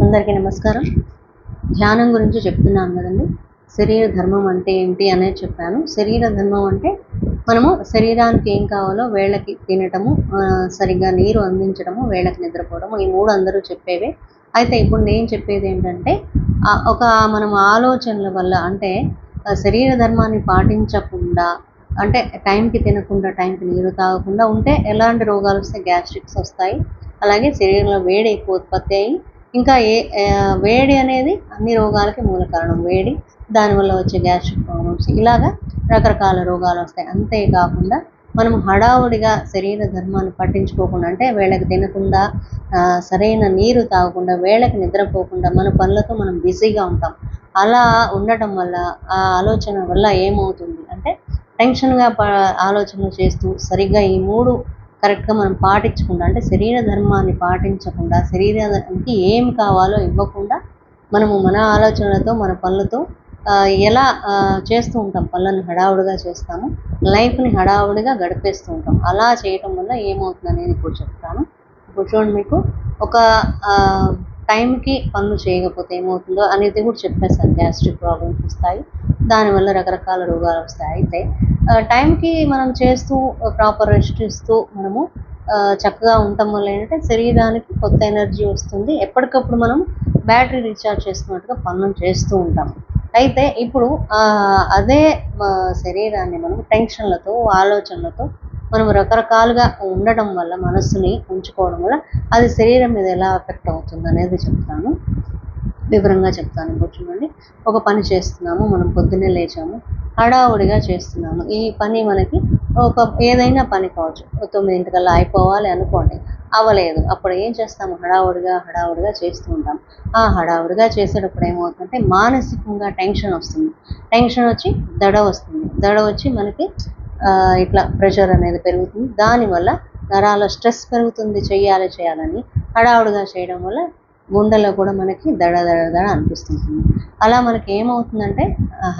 అందరికీ నమస్కారం. ధ్యానం గురించి చెప్తున్నాను కదండి. శరీర ధర్మం అంటే ఏంటి అనేది చెప్పాను. శరీర ధర్మం అంటే మనము శరీరానికి ఏం కావాలో వేళకి తినటము, సరిగ్గా నీరు అందించడము, వేళకి నిద్రపోవడము, ఈ 3 అందరూ చెప్పేవే. అయితే ఇప్పుడు నేను చెప్పేది ఏంటంటే ఒక మనం ఆలోచనల వల్ల అంటే శరీర ధర్మాన్ని పాటించకుండా అంటే టైంకి తినకుండా, టైంకి నీరు తాగకుండా ఉంటే ఎలాంటి రోగాలు వస్తాయి? గ్యాస్ట్రిక్స్ వస్తాయి. అలాగే శరీరంలో వేడి ఎక్కువ ఉత్పత్తి అయ్యి ఇంకా వేడి అనేది అన్ని రోగాలకి మూల కారణం. వేడి, దానివల్ల వచ్చే గ్యాస్ట్రిక్ ప్రాబ్లమ్స్ ఇలాగా రకరకాల రోగాలు వస్తాయి. అంతేకాకుండా మనం హడావుడిగా శరీర ధర్మాన్ని పట్టించుకోకుండా అంటే వేళకి తినకుండా, సరైన నీరు తాగకుండా, వేళకి నిద్రపోకుండా మన పనులతో మనం బిజీగా ఉంటాం. అలా ఉండటం వల్ల ఆ ఆలోచన వల్ల ఏమవుతుంది అంటే టెన్షన్‌గా ఆలోచనలు చేస్తూ సరిగ్గా ఈ 3 కరెక్ట్‌గా మనం పాటించకుండా అంటే శరీర ధర్మాన్ని పాటించకుండా, శరీరానికి ఏం కావాలో ఇవ్వకుండా మనము మన ఆలోచనలతో, మన పనులతో ఎలా చేస్తూ ఉంటాం. పనులను హడావుడిగా చేస్తాము. లైఫ్‌ని హడావుడిగా గడిపేస్తూ ఉంటాం. అలా చేయటం వల్ల ఏమవుతుందనేది ఇప్పుడు చెప్తాను. ఇప్పుడు చూడండి, మీకు ఒక టైంకి పనులు చేయకపోతే ఏమవుతుందో అనేది కూడా చెప్పేసాను. గ్యాస్ట్రిక్ ప్రాబ్లమ్స్ వస్తాయి. దానివల్ల రకరకాల రోగాలు వస్తాయి. అయితే టైంకి మనం చేస్తూ ప్రాపర్ రెస్ట్ ఇస్తూ మనము చక్కగా ఉండటం వల్ల ఏంటంటే శరీరానికి కొత్త ఎనర్జీ వస్తుంది. ఎప్పటికప్పుడు మనం బ్యాటరీ రీఛార్జ్ చేసుకున్నట్టుగా పనులు చేస్తూ ఉంటాం. అయితే ఇప్పుడు అదే శరీరాన్ని మనం టెన్షన్లతో, ఆలోచనలతో మనం రకరకాలుగా ఉండటం వల్ల, మనస్సుని ఉంచుకోవడం వల్ల అది శరీరం మీద ఎలా ఎఫెక్ట్ అవుతుంది అనేది చెప్తాను. వివరంగా చెప్తాను. ఇప్పుడు చూడండి, ఒక పని చేస్తున్నాము, మనం పొద్దున్నే లేచాము, హడావుడిగా చేస్తున్నాము. ఈ పని మనకి ఏదైనా పని కావచ్చు, 9 అయిపోవాలి అనుకోండి, అవ్వలేదు. అప్పుడు ఏం చేస్తాము? హడావుడిగా చేస్తూ ఉంటాం. ఆ హడావుడిగా చేసేటప్పుడు ఏమవుతుందంటే మానసికంగా టెన్షన్ వస్తుంది. టెన్షన్ వచ్చి దడ వస్తుంది. దడ వచ్చి మనకి ఇట్లా ప్రెషర్ అనేది పెరుగుతుంది. దానివల్ల నరాల స్ట్రెస్ పెరుగుతుంది. చేయాలని హడావుడిగా చేయడం వల్ల గుండెలో కూడా మనకి దడ అనిపిస్తుంటుంది. అలా మనకి ఏమవుతుందంటే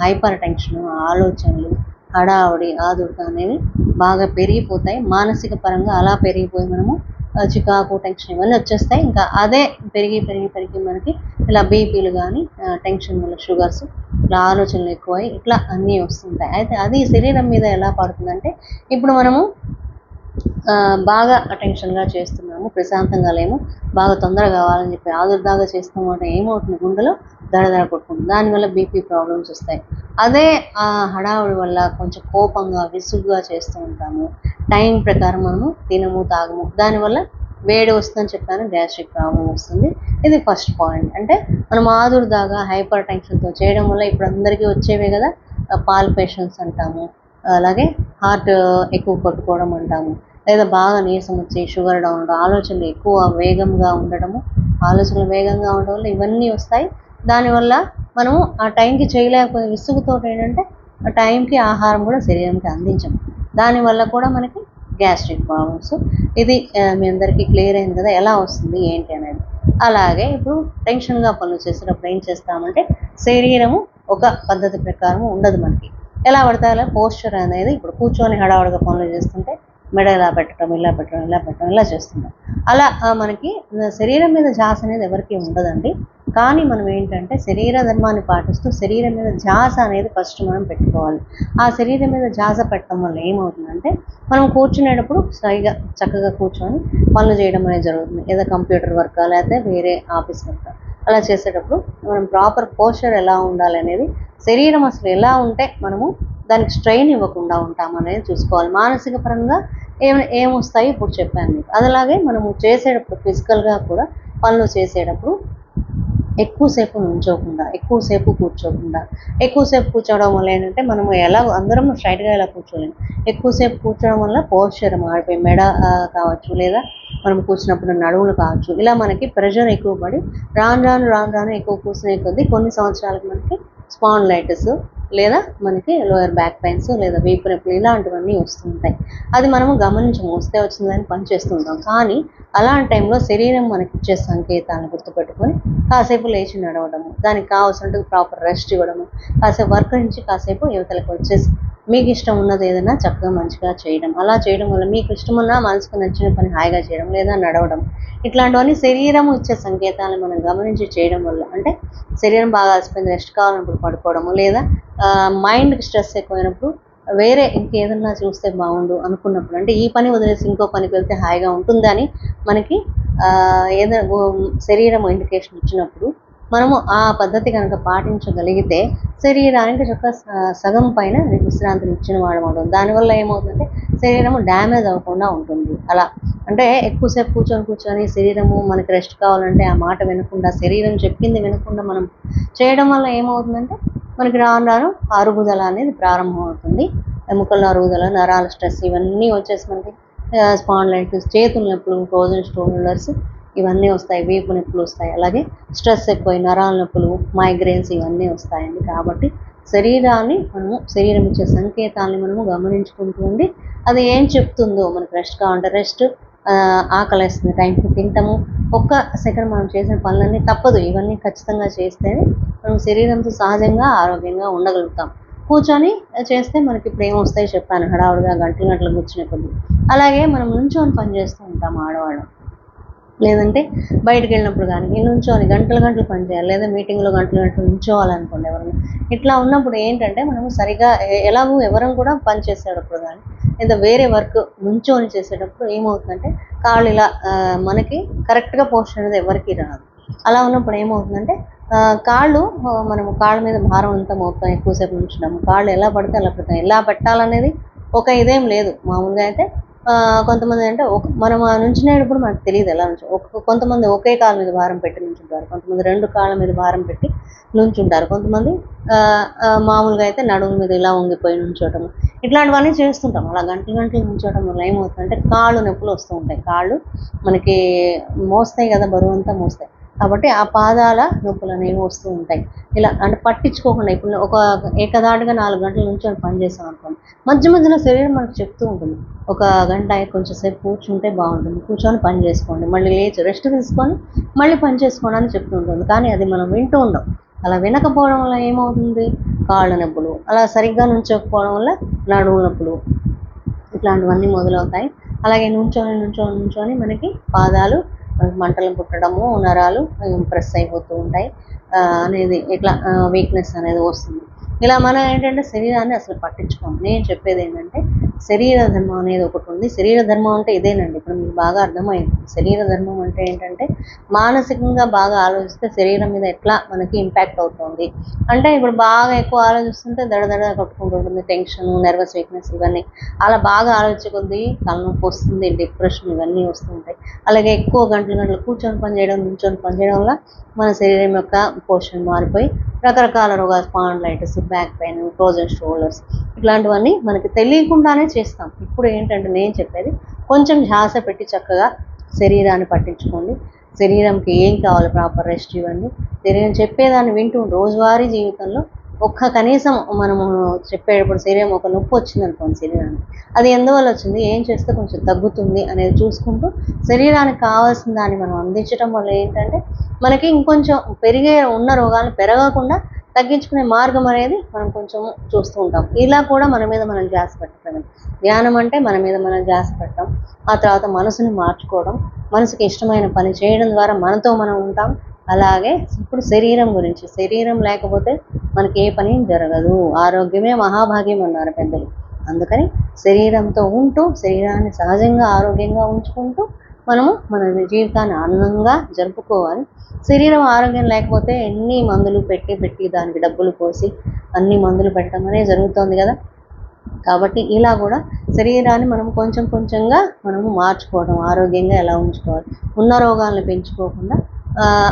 హైపర్ టెన్షన్, ఆలోచనలు, హడావుడి, ఆదుర్ద అనేవి బాగా పెరిగిపోతాయి. మానసిక పరంగా అలా పెరిగిపోయి మనము చికాకు, టెన్షన్ ఇవన్నీ వచ్చేస్తాయి. ఇంకా అదే పెరిగి మనకి ఇలా బీపీలు కానీ, టెన్షన్ వల్ల షుగర్స్, ఇట్లా ఆలోచనలు ఎక్కువై ఇట్లా అన్నీ వస్తుంటాయి. అయితే అది శరీరం మీద ఎలా పడుతుందంటే ఇప్పుడు మనము బాగా టెన్షన్‌గా చేస్తున్నాము, ప్రశాంతంగా లేము, బాగా తొందరగా కావాలని చెప్పి ఆదుర్దాగా చేస్తాము అంటే ఏమవుతుంది? గుండెలో దడ కొట్టుకుంటుంది. దానివల్ల బీపీ ప్రాబ్లమ్స్ వస్తాయి. అదే హడావుడి వల్ల కొంచెం కోపంగా, విసుగ్గా చేస్తూ ఉంటాము. టైం ప్రకారం మనము తినము, తాగము. దానివల్ల వేడి వస్తుందని చెప్పాను, గ్యాస్ట్రిక్ ప్రాబ్లమ్ వస్తుంది. ఇది ఫస్ట్ పాయింట్. అంటే మనం ఆదుర్దాగా, హైపర్ టెన్షన్‌తో చేయడం వల్ల ఇప్పుడు అందరికీ వచ్చేవే కదా, పాల్పేషన్స్ అంటాము, అలాగే హార్ట్ ఎక్కువ కొట్టుకోవడం అంటాము, లేదా బాగా నీరసం వచ్చి షుగర్ డౌన్ ఉండడం, ఆలోచనలు ఎక్కువ వేగంగా ఉండడం వల్ల ఇవన్నీ వస్తాయి. దానివల్ల మనము ఆ టైంకి చేయలేకపోయే విసుగుతో ఏంటంటే ఆ టైంకి ఆహారం కూడా శరీరానికి అందించము. దానివల్ల కూడా మనకి గ్యాస్ట్రిక్ ప్రాబ్లమ్స్. ఇది మీ అందరికీ క్లియర్ అయింది కదా, ఎలా వస్తుంది ఏంటి అనేది. అలాగే ఇప్పుడు టెన్షన్గా పనులు చేసేటప్పుడు ఏం చేస్తామంటే శరీరము ఒక పద్ధతి ప్రకారం ఉండదు మనకి. ఎలా పడితే అలా పోస్చర్ అనేది, ఇప్పుడు కూర్చొని హడావుడిగా పనులు చేస్తుంటే మెడ ఇలా పెట్టడం, ఇలా చేస్తున్నాం. అలా మనకి శరీరం మీద ధ్యాస అనేది ఎవరికీ ఉండదండి. కానీ మనం ఏంటంటే శరీర ధర్మాన్ని పాటిస్తూ శరీరం మీద ధ్యాస అనేది ఫస్ట్ మనం పెట్టుకోవాలి. ఆ శరీరం మీద ధ్యాస పెట్టడం వల్ల ఏమవుతుందంటే మనం కూర్చునేటప్పుడు చక్కగా కూర్చొని పనులు చేయడం అనేది జరుగుతుంది. ఏదో కంప్యూటర్ వర్కా, లేకపోతే వేరే ఆఫీస్ వర్కా, అలా చేసేటప్పుడు మనం ప్రాపర్ పోస్చర్ ఎలా ఉండాలి అనేది, శరీరం అసలు ఎలా ఉంటే మనము దానికి స్ట్రెయిన్ ఇవ్వకుండా ఉంటాం అనేది చూసుకోవాలి. మానసిక పరంగా ఏమొస్తాయి ఇప్పుడు చెప్పాను మీకు. అలాగే మనము చేసేటప్పుడు ఫిజికల్గా కూడా పనులు చేసేటప్పుడు ఎక్కువసేపు నుంచోకుండా, ఎక్కువసేపు కూర్చోవడం వల్ల ఏంటంటే మనము అందరం స్ట్రైట్గా ఇలా కూర్చోలేము. ఎక్కువసేపు కూర్చోవడం వల్ల పోస్చర్ మారిపోయి మెడ కావచ్చు, లేదా మనం కూర్చున్నప్పుడు నడుములు కావచ్చు, ఇలా మనకి ప్రెషర్ ఎక్కువ పడి రాను ఎక్కువ కూర్చునే కొద్దీ కొన్ని సంవత్సరాలకు మనకి స్పాండిలైటిస్, లేదా మనకి లోయర్ బ్యాక్ పెయిన్స్, లేదా వీపు నొప్పులు ఇలాంటివన్నీ వస్తుంటాయి. అది మనము గమనించము, వస్తే వచ్చిందని పని చేస్తుంటాం. కానీ అలాంటి టైంలో శరీరం మనకి ఇచ్చే సంకేతాలను గుర్తుపెట్టుకొని కాసేపు లేచి నడవడము, దానికి కావాల్సినట్టు ప్రాపర్ రెస్ట్ ఇవ్వడము, కాసేపు వర్క్ నుంచి కాసేపు యువతలకు వచ్చేసి మీకు ఇష్టం ఉన్నది ఏదైనా చక్కగా మంచిగా చేయడం. అలా చేయడం వల్ల మీకు ఇష్టమున్న మనసుకు నచ్చిన పని హాయిగా చేయడం, లేదా నడవడం. ఇట్లాంటివన్నీ శరీరం ఇచ్చే సంకేతాలను మనం గమనించి చేయడం వల్ల, అంటే శరీరం బాగా అలసిపోయింది, రెస్ట్ కావాలన్నప్పుడు పడుకోవడము, లేదా మైండ్‌కి స్ట్రెస్ ఎక్కువైనప్పుడు వేరే ఇంకేదన్నా చూస్తే బావుండు అనుకున్నప్పుడు, అంటే ఈ పని వదిలేసి ఇంకో పనికి వెళ్తే హాయిగా ఉంటుందని మనకి శరీరం ఇండికేషన్ ఇచ్చినప్పుడు మనము ఆ పద్ధతి కనుక పాటించగలిగితే శరీరానికి సగం పైన విశ్రాంతిని ఇచ్చిన వాడం అవుతుంది. దానివల్ల ఏమవుతుందంటే శరీరము డ్యామేజ్ అవ్వకుండా ఉంటుంది. అలా అంటే ఎక్కువసేపు కూర్చొని శరీరము మనకి రెస్ట్ కావాలంటే ఆ మాట వినకుండా, శరీరం చెప్పింది వినకుండా మనం చేయడం వల్ల ఏమవుతుందంటే మనకి రాను రాను అరుగుదల అనేది ప్రారంభం అవుతుంది. ఎముకల అరుగుదల, నరాల స్ట్రెస్ ఇవన్నీ వచ్చేసి మనకి స్పాండిలైటిస్, చేతుల నొప్పులు, ఫ్రోజన్ షోల్డర్స్ ఇవన్నీ వస్తాయి. వీపు నొప్పులు వస్తాయి. అలాగే స్ట్రెస్ ఎక్కువై నరాల నొప్పులు, మైగ్రేన్స్ ఇవన్నీ వస్తాయండి. కాబట్టి శరీరం ఇచ్చే సంకేతాలని మనము గమనించుకుంటూ ఉండి, అది ఏం చెప్తుందో, మనకు రెస్ట్ కావాలంటే రెస్ట్, ఆకలేస్తుంది టైంకి తింటాము, ఒక్క సెకండ్ మనం చేసిన పనులన్నీ తప్పదు. ఇవన్నీ ఖచ్చితంగా చేస్తేనే మనం శరీరంతో సహజంగా ఆరోగ్యంగా ఉండగలుగుతాం. కూర్చొని చేస్తే మనకి ఇప్పుడు ఏమొస్తాయో చెప్పాను, హడావుడిగా గంటలు కూర్చునే కొద్దీ. అలాగే మనం నుంచొని పని చేస్తూ ఉంటాం ఆడవాళ్ళం. లేదంటే బయటికెళ్ళినప్పుడు గానీ నుంచొని గంటలు పని చేయాలి. లేదా మీటింగ్‌లో గంటలు నుంచోవాలనుకోండి ఎవరైనా. ఇట్లా ఉన్నప్పుడు ఏంటంటే మనము సరిగ్గా ఎలాగో ఎవరం కూడా పని చేసేటప్పుడు గానీ, లేదా వేరే వర్క్ నుంచొని చేసేటప్పుడు ఏమవుతుందంటే కాళ్ళు ఇలా మనకి కరెక్ట్‌గా పోస్చర్ అనేది ఎవరికీ రాదు. అలా ఉన్నప్పుడు ఏమవుతుందంటే మనము కాళ్ళ మీద భారం అంతా మోపుతాం, ఎక్కువసేపు నుంచున్నాము. కాళ్ళు ఎలా పడితే అలా పెడతాం. ఎలా పెట్టాలనేది ఒక ఇదేం లేదు. మామూలుగా అయితే కొంతమంది అంటే మనం నుంచునేటప్పుడు మనకు తెలీదు ఎలా కొంతమంది ఒకే కాలు మీద భారం పెట్టి నుంచుంటారు. కొంతమంది 2 కాళ్ళ మీద భారం పెట్టి నుంచుంటారు. కొంతమంది మామూలుగా అయితే నడుము మీద ఇలా వంగిపోయి నుంచోవటం. ఇట్లాంటివన్నీ చేస్తుంటాం. అలా గంటలు నుంచోవడం వల్ల ఏమవుతుందంటే కాళ్ళు నొప్పులు వస్తూ ఉంటాయి. కాళ్ళు మనకి మోస్తాయి కదా, బరువంతా మోస్తాయి. కాబట్టి ఆ పాదాల నొప్పులనేవి వస్తూ ఉంటాయి. ఇలా అంటే పట్టించుకోకుండా ఇప్పుడు ఒక ఏకధాటిగా 4 గంటల నుంచొని పని చేశామనుకోండి, మధ్యలో శరీరం మనకు చెప్తూ ఉంటుంది. ఒక గంట కొంచెం సేపు కూర్చుంటే బాగుంటుంది. కూర్చొని పని చేసుకోండి. మళ్ళీ లేచి రెస్ట్ తీసుకొని మళ్ళీ పని చేసుకోండి అని చెప్తూ ఉంటుంది. కానీ అది మనం వింటూ ఉండం. అలా వినకపోవడం వల్ల ఏమవుతుంది? కాళ్ళ నొప్పులు, అలా సరిగ్గా నుంచోకపోవడం వల్ల నడుము నొప్పులు ఇట్లాంటివన్నీ మొదలవుతాయి. అలాగే నుంచొని మనకి పాదాలు మంటలు పుట్టడము, నరాలు ప్రెస్ అయిపోతూ ఉంటాయి అనేది ఇట్లా వీక్‌నెస్ అనేది వస్తుంది. ఇలా మనం ఏంటంటే శరీరాన్ని అసలు పట్టించుకోము. నేను చెప్పేది ఏంటంటే శరీర ధర్మం అనేది ఒకటి ఉంది. శరీర ధర్మం అంటే ఇదేనండి. ఇప్పుడు మీకు బాగా అర్థమైంది. శరీర ధర్మం అంటే ఏంటంటే మానసికంగా బాగా ఆలోచిస్తే శరీరం మీద ఎట్లా మనకి ఇంపాక్ట్ అవుతుంది. అంటే ఇప్పుడు బాగా ఎక్కువ ఆలోచిస్తుంటే దడ కొట్టుకుంటుంటుంది. టెన్షన్, నెర్వస్ వీక్‌నెస్ ఇవన్నీ. అలా బాగా ఆలోచించే కొద్దీ తలనొప్పి వస్తుంది, డిప్రెషన్ ఇవన్నీ వస్తూ ఉంటాయి. అలాగే ఎక్కువ గంటలు కూర్చొని పని చేయడం, నుంచొని పని చేయడం వల్ల మన శరీరం యొక్క పోర్షన్ మారిపోయి రకరకాల రోగాలు, spondylitis, back pain, frozen shoulders ఇట్లాంటివన్నీ మనకి తెలియకుండానే చేస్తాం. ఇప్పుడు ఏంటంటే నేను చెప్పేది కొంచెం ధ్యాస పెట్టి చక్కగా శరీరాన్ని పట్టించుకోండి. శరీరంకి ఏం కావాలో ప్రాపర్ రెస్ట్ ఇవ్వండి. శరీరం చెప్పేదాన్ని వింటూ రోజువారీ జీవితంలో కనీసం మనము చెప్పేటప్పుడు శరీరం ఒక నొప్పి వచ్చిందనుకోండి శరీరానికి, అది ఎందువల్ల వచ్చింది, ఏం చేస్తే కొంచెం తగ్గుతుంది అనేది చూసుకుంటూ శరీరానికి కావాల్సిన దాన్ని మనం అందించడం వల్ల ఏంటంటే మనకి ఇంకొంచెం ఉన్న రోగాలను పెరగకుండా తగ్గించుకునే మార్గం అనేది మనం కొంచెం చూస్తూ ఉంటాం. ఇలా కూడా మన మీద మనం ధ్యాస పెట్టడం. ధ్యానం అంటే మన మీద మనం ధ్యాస పెట్టడం. ఆ తర్వాత మనసుని మార్చుకోవడం, మనసుకి ఇష్టమైన పని చేయడం ద్వారా మనతో మనం ఉంటాం. అలాగే ఇప్పుడు శరీరం గురించి, శరీరం లేకపోతే మనకి ఏ పని జరగదు. ఆరోగ్యమే మహాభాగ్యం అన్నారు పెద్దలు. అందుకని శరీరంతో ఉంటూ శరీరాన్ని సహజంగా ఆరోగ్యంగా ఉంచుకుంటూ మనము మన జీవితాన్ని ఆనందంగా జరుపుకోవాలి. శరీరం ఆరోగ్యం లేకపోతే ఎన్ని మందులు పెట్టి దానికి డబ్బులు పోసి అన్ని మందులు పెట్టడం అనేది జరుగుతోంది కదా. కాబట్టి ఇలా కూడా శరీరాన్ని మనం కొంచెంగా మనము మార్చుకోవడం, ఆరోగ్యంగా ఎలా ఉంచుకోవాలి, ఉన్న రోగాలను పెంచుకోకుండా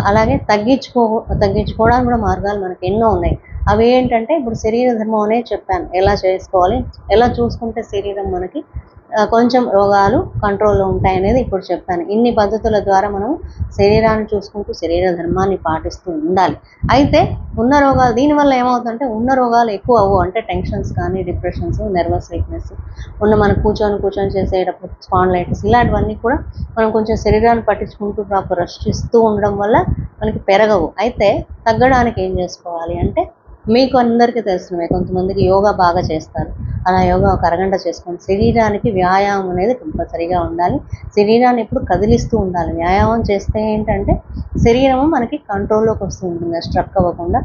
అలాగే తగ్గించుకోవడానికి కూడా మార్గాలు మనకు ఎన్నో ఉన్నాయి. అవి ఏంటంటే ఇప్పుడు శరీర ధర్మం అనేది చెప్పాను, ఎలా చేసుకోవాలి, ఎలా చూసుకుంటే శరీరం మనకి కొంచెం రోగాలు కంట్రోల్‌లో ఉంటాయనేది ఇప్పుడు చెప్పాను. ఇన్ని పద్ధతుల ద్వారా మనం శరీరాన్ని చూసుకుంటూ శరీర ధర్మాన్ని పాటిస్తూ ఉండాలి. అయితే దీనివల్ల ఏమవుతుందంటే ఉన్న రోగాలు ఎక్కువ అవ్వవు. అంటే టెన్షన్స్ కానీ, డిప్రెషన్స్, నెర్వస్ వీక్‌నెస్ మనం కూర్చొని చేసేటప్పుడు స్పాండిలైటిస్ ఇలాంటివన్నీ కూడా మనం కొంచెం శరీరాన్ని పట్టించుకుంటూ ప్రాపర్ రెస్ట్ ఇస్తూ ఉండడం వల్ల మనకి పెరగవు. అయితే తగ్గడానికి ఏం చేసుకోవాలి అంటే మీకు అందరికీ తెలిసినవే. కొంతమందికి యోగా బాగా చేస్తారు. అలా యోగా ఒక అరగంట చేసుకోండి. శరీరానికి వ్యాయామం అనేది కంపల్సరీగా ఉండాలి. శరీరాన్ని ఎప్పుడు కదిలిస్తూ ఉండాలి. వ్యాయామం చేస్తే ఏంటంటే శరీరము మనకి కంట్రోల్‌లోకి వస్తూ ఉంటుంది. స్ట్రక్ అవ్వకుండా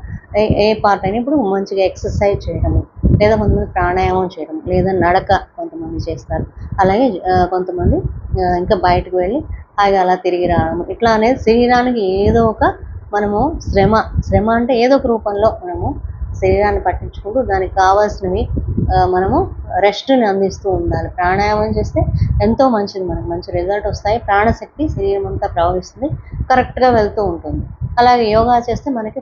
ఏ పార్ట్ అయినా ఇప్పుడు మంచిగా ఎక్సర్సైజ్ చేయడము, లేదా కొంతమంది ప్రాణాయామం చేయడం, లేదా నడక కొంతమంది చేస్తారు. అలాగే కొంతమంది ఇంకా బయటకు వెళ్ళి హాయిగా అలా తిరిగి రావడం. ఇట్లా అనేది శరీరానికి ఏదో ఒక మనము శ్రమ అంటే ఏదో ఒక రూపంలో మనము శరీరాన్ని పట్టించుకుంటూ దానికి కావాల్సినవి మనము రెస్ట్‌ని అందిస్తూ ఉండాలి. ప్రాణాయామం చేస్తే ఎంతో మంచిది, మనకు మంచి రిజల్ట్ వస్తాయి. ప్రాణశక్తి శరీరం అంతా ప్రవహిస్తుంది. కరెక్ట్‌గా వెళ్తూ ఉంటుంది. అలాగే యోగా చేస్తే మనకి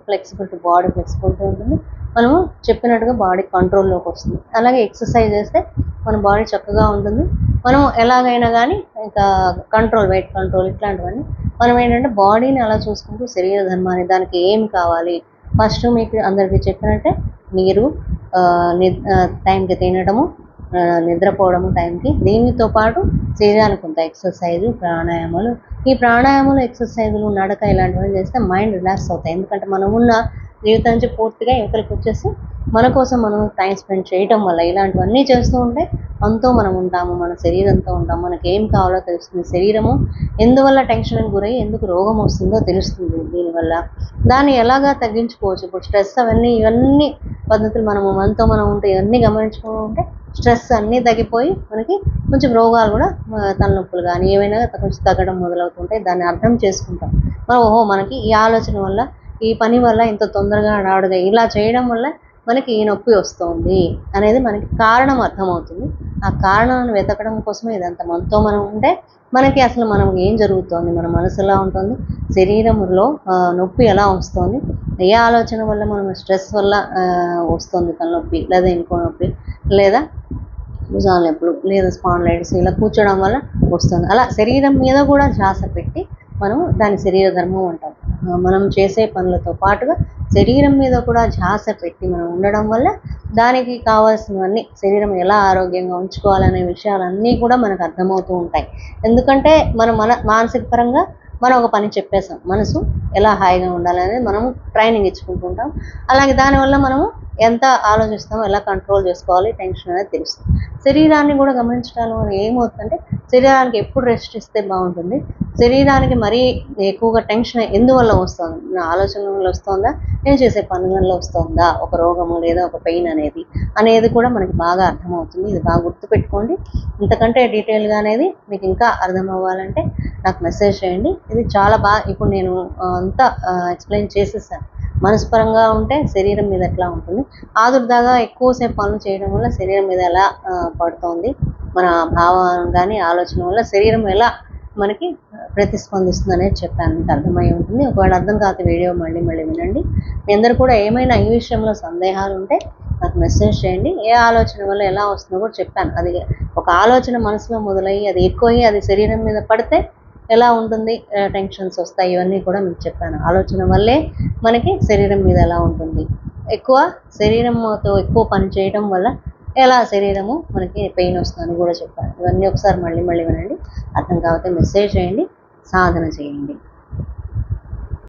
బాడీ ఫ్లెక్సిబిలిటీ ఉంటుంది. మనము చెప్పినట్టుగా బాడీ కంట్రోల్‌లోకి వస్తుంది. అలాగే ఎక్సర్సైజ్ చేస్తే మన బాడీ చక్కగా ఉంటుంది. మనం ఎలాగైనా గానీ ఇంకా వెయిట్ కంట్రోల్ ఇట్లాంటివన్నీ మనం ఏంటంటే బాడీని అలా చూసుకుంటూ శరీర ధర్మాన్ని దానికి ఏం కావాలి, ఫస్ట్ మీకు అందరికీ చెప్పినట్టే నీరు, టైంకి తినడము, నిద్రపోవడము టైంకి. దీనితో పాటు శరీరానికి కొంత ఎక్సర్సైజు, ప్రాణాయామాలు. ఈ ప్రాణాయామాలు, ఎక్సర్సైజులు, నడక ఇలాంటివన్నీ చేస్తే మైండ్ రిలాక్స్ అవుతాయి. ఎందుకంటే మనమున్న జీవితం నుంచి పూర్తిగా యువతలకొచ్చేసి మన కోసం మనం టైం స్పెండ్ చేయటం వల్ల ఇలాంటివన్నీ చేస్తూ ఉంటే మనతో మనం ఉంటాము. మన శరీరంతో ఉంటాము. మనకేం కావాలో తెలుస్తుంది. శరీరము ఎందువల్ల టెన్షన్‌కి గురై ఎందుకు రోగం వస్తుందో తెలుస్తుంది దీనివల్ల. దాన్ని ఎలాగా తగ్గించుకోవచ్చు. ఇప్పుడు స్ట్రెస్ ఇవన్నీ పద్ధతులు మనతో మనం ఉంటే ఇవన్నీ గమనించుకుంటే స్ట్రెస్ అన్నీ తగ్గిపోయి మనకి కొంచెం రోగాలు కూడా తలనొప్పులు గానీ ఏవైనా కొంచెం తగ్గడం మొదలవుతుంటాయి. దాన్ని అర్థం చేసుకుంటాం. ఓహో! మనకి ఈ ఆలోచన వల్ల, ఈ పని వల్ల ఇంత తొందరగా రావడమే, ఇలా చేయడం వల్ల మనకి ఈ నొప్పి వస్తోంది అనేది మనకి కారణం అర్థమవుతుంది. ఆ కారణాన్ని వెతకడం కోసమే ఇదంతా. మనతో మనం ఉంటే మనకి అసలు మనం ఏం జరుగుతోంది, మన మనసు ఎలా ఉంటుంది, శరీరంలో నొప్పి ఎలా వస్తోంది, ఏ ఆలోచన వల్ల మనం స్ట్రెస్ వల్ల వస్తుంది తలనొప్పి, లేదా ఇంకో నొప్పి, లేదా భుజాల నొప్పులు, లేదా స్పాండిలైటిస్ ఇలా కూర్చోవడం వల్ల వస్తుంది. అలా శరీరం మీద కూడా ధ్యాస పెట్టి మనము దాన్ని శరీర ధర్మం అంటాం. మనం చేసే పనులతో పాటుగా శరీరం మీద కూడా ధ్యాస పెట్టి మనం ఉండడం వల్ల దానికి కావాల్సినవన్నీ శరీరం ఎలా ఆరోగ్యంగా ఉంచుకోవాలనే విషయాలన్నీ కూడా మనకు అర్థమవుతూ ఉంటాయి. ఎందుకంటే మన మానసిక పరంగా మనం ఒక పని చెప్పేసాం. మనసు ఎలా హాయిగా ఉండాలనేది మనము ట్రైనింగ్ ఇచ్చుకుంటూ ఉంటాం. అలాగే దానివల్ల మనము ఎంత ఆలోచిస్తామో, ఎలా కంట్రోల్ చేసుకోవాలి టెన్షన్ అనేది తెలుస్తుంది. శరీరాన్ని కూడా గమనించడం వల్ల ఏమవుతుందంటే శరీరానికి ఎప్పుడు రెస్ట్ ఇస్తే బాగుంటుంది, శరీరానికి మరీ ఎక్కువగా టెన్షన్ ఎందువల్ల వస్తుంది, నా ఆలోచన వల్ల వస్తుందా, నేను చేసే పని వల్ల వస్తుందా ఒక రోగము లేదా ఒక పెయిన్ అనేది కూడా మనకి బాగా అర్థమవుతుంది. ఇది బాగా గుర్తుపెట్టుకోండి. ఇంతకంటే డీటెయిల్గా అనేది మీకు ఇంకా అర్థం అవ్వాలంటే నాకు మెసేజ్ చేయండి. ఇది చాలా ఇప్పుడు నేను అంతా ఎక్స్ప్లెయిన్ చేసేసాను. మనస్పరంగా ఉంటే శరీరం మీద ఎట్లా ఉంటుంది, ఆదుర్దాగా ఎక్కువసేపు పనులు చేయడం వల్ల శరీరం మీద ఎలా పడుతోంది, మన భావం కానీ ఆలోచన వల్ల శరీరం ఎలా మనకి ప్రతిస్పందిస్తుంది అనేది చెప్పాను. మీకు అర్థమై ఉంటుంది. ఒకవేళ అర్థం కాకపోతే వీడియో మళ్ళీ వినండి. మీ అందరూ కూడా ఏమైనా ఈ విషయంలో సందేహాలు ఉంటే నాకు మెసేజ్ చేయండి. ఏ ఆలోచన వల్ల ఎలా వస్తుందో కూడా చెప్పాను. అది ఒక ఆలోచన మనసులో మొదలయ్యి అది ఎక్కువయ్యి అది శరీరం మీద పడితే ఎలా ఉంటుంది, టెన్షన్స్ వస్తాయి, ఇవన్నీ కూడా మీకు చెప్పాను. ఆలోచన వల్లే మనకి శరీరం మీద ఎలా ఉంటుంది, శరీరంతో ఎక్కువ పని చేయడం వల్ల ఎలా శరీరము మనకి పెయిన్ వస్తుందని కూడా చెప్పాను. ఇవన్నీ ఒకసారి మళ్ళీ వినండి. అర్థం కాకపోతే మెసేజ్ చేయండి, సాధన చేయండి.